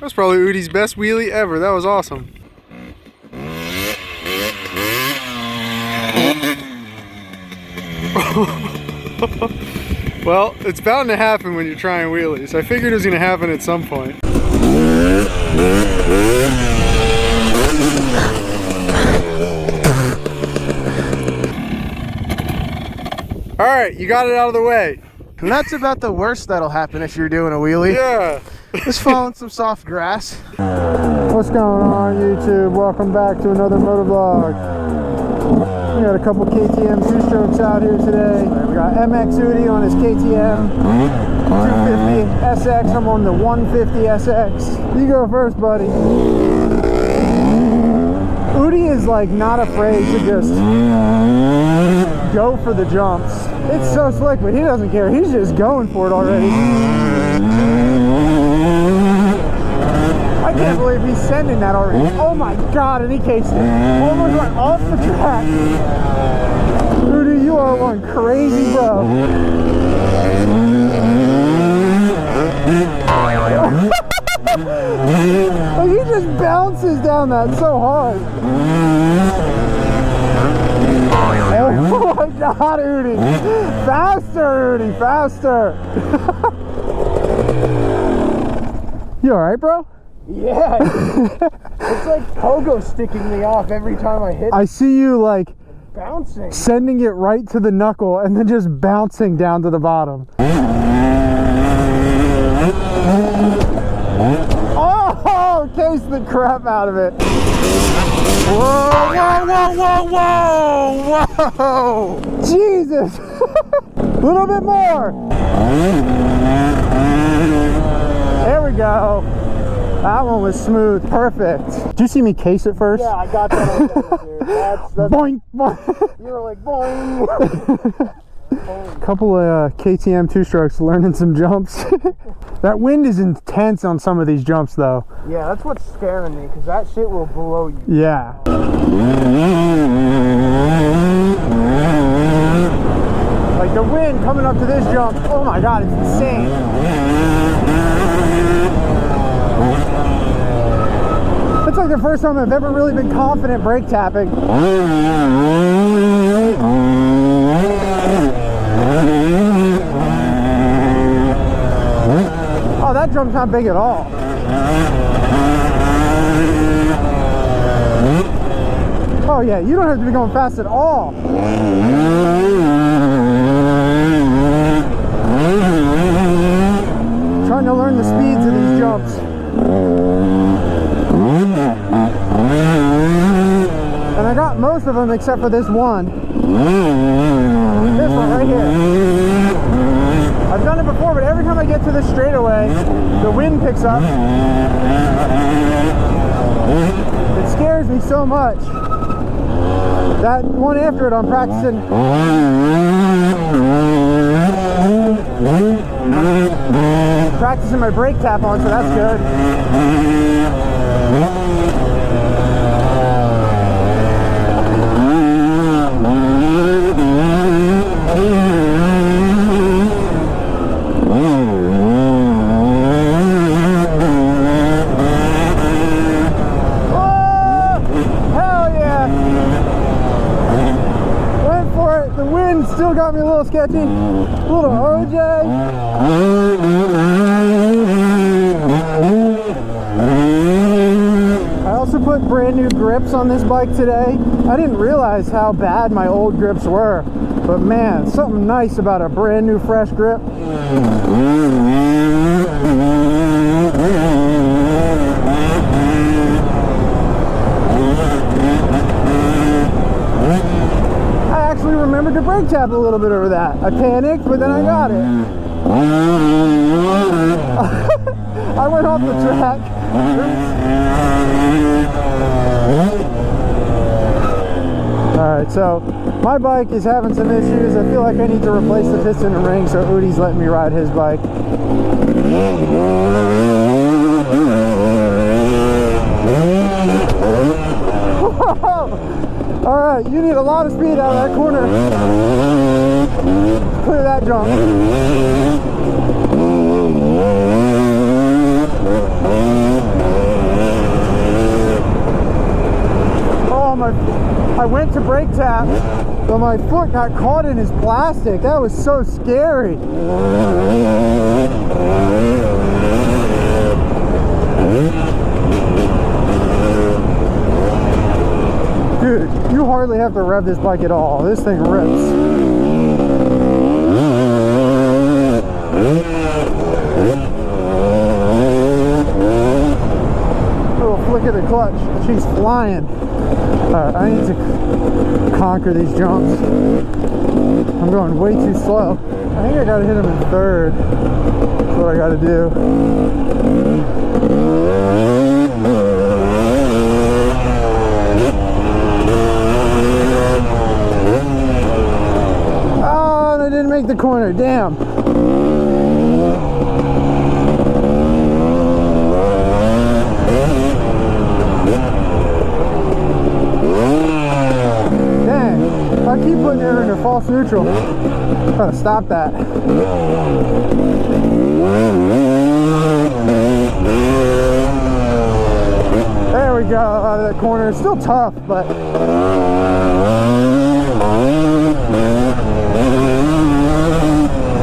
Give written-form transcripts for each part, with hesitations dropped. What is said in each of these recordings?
That's probably Udi's best wheelie ever. That was awesome. Well, it's bound to happen when you're trying wheelies. I figured it was going to happen at some point. Alright, you got it out of the way. And that's about the worst that'll happen if you're doing a wheelie. Yeah. Just fall in some soft grass. What's going on, YouTube? Welcome back to another motovlog. We got a couple KTM two-strokes out here today. We got MX Udi on his KTM 250 SX. I'm on the 150 SX. You go first, buddy. Udi is like not afraid to just go for the jumps. It's so slick, but he doesn't care. He's just going for it already. I can't believe he's sending that already. Oh my god, and he cased it. Almost went off the track. Udi, you are one crazy bro. Like he just bounces down that so hard. Oh my god, Udi. Faster, Udi, faster. You alright, bro? Yeah. It's like pogo sticking me off every time I hit it. I see you like bouncing. Sending it right to the knuckle and then just bouncing down to the bottom. Oh, cased the crap out of it. Whoa, whoa, whoa, whoa, whoa, whoa. Jesus. A little bit more. There we go. That one was smooth. Perfect. Did you see me case it first? Yeah, I got that on there, dude. That's boing, boing. You were like, boing. Couple of KTM two-strokes learning some jumps. That wind is intense on some of these jumps though. Yeah, that's what's scaring me, because that shit will blow you. Yeah. Like the wind coming up to this jump, oh my god, it's insane. It's like the first time I've ever really been confident brake tapping. Oh, that jump's not big at all. Oh yeah, you don't have to be going fast at all. Trying to learn the speeds of these jumps. And I got most of them except for this one. This one right here. I've done it before, but every time I get to this straightaway, the wind picks up. It scares me so much. That one after it, I'm practicing. Practicing my brake tap on, so that's good. Still got me a little sketchy, a little OJ. I also put brand new grips on this bike today. I didn't realize how bad my old grips were, but man, something nice about a brand new fresh grip. Remembered to brake tap a little bit over that. I panicked, but then I got it. I went off the track. Alright, so my bike is having some issues. I feel like I need to replace the piston and ring, so Udi's letting me ride his bike. Alright, you need a lot of speed out of that corner. Clear that jump. I went to brake tap, but my foot got caught in his plastic. That was so scary. Dude, you hardly have to rev this bike at all. This thing rips. Little flick of the clutch. She's flying. Alright, I need to conquer these jumps. I'm going way too slow. I think I gotta hit him in third. That's what I gotta do. Oh, and I didn't make the corner. Damn. I keep putting her into false neutral. Gotta stop that. There we go, out of that corner. It's still tough, but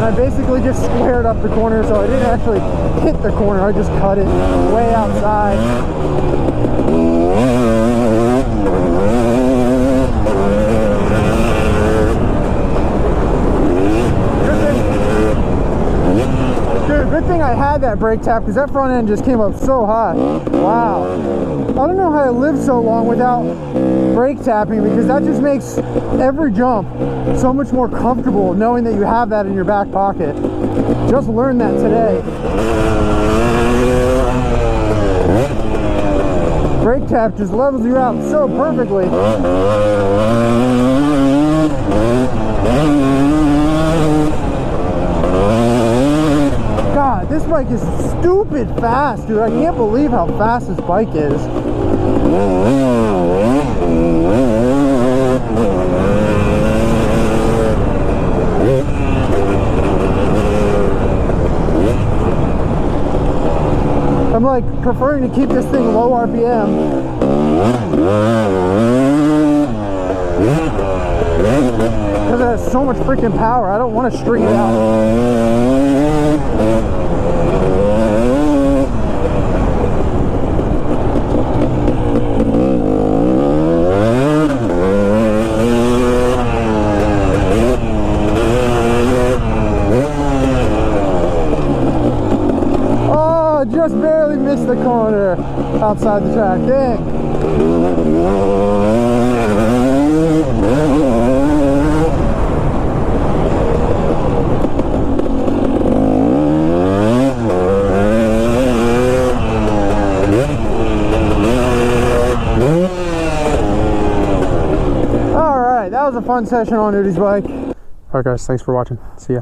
I basically just squared up the corner, so I didn't actually hit the corner. I just cut it way outside. Good thing I had that brake tap because that front end just came up so high. Wow. I don't know how I lived so long without brake tapping, because that just makes every jump so much more comfortable knowing that you have that in your back pocket. Just learned that today. Brake tap just levels you out so perfectly. God, this bike is stupid fast, dude. I can't believe how fast this bike is. I'm like preferring to keep this thing low RPM. Because it has so much freaking power. I don't want to string it out. Oh, just barely missed the corner outside the track. Dang. Alright, that was a fun session on Udi's bike. Alright guys, thanks for watching. See ya.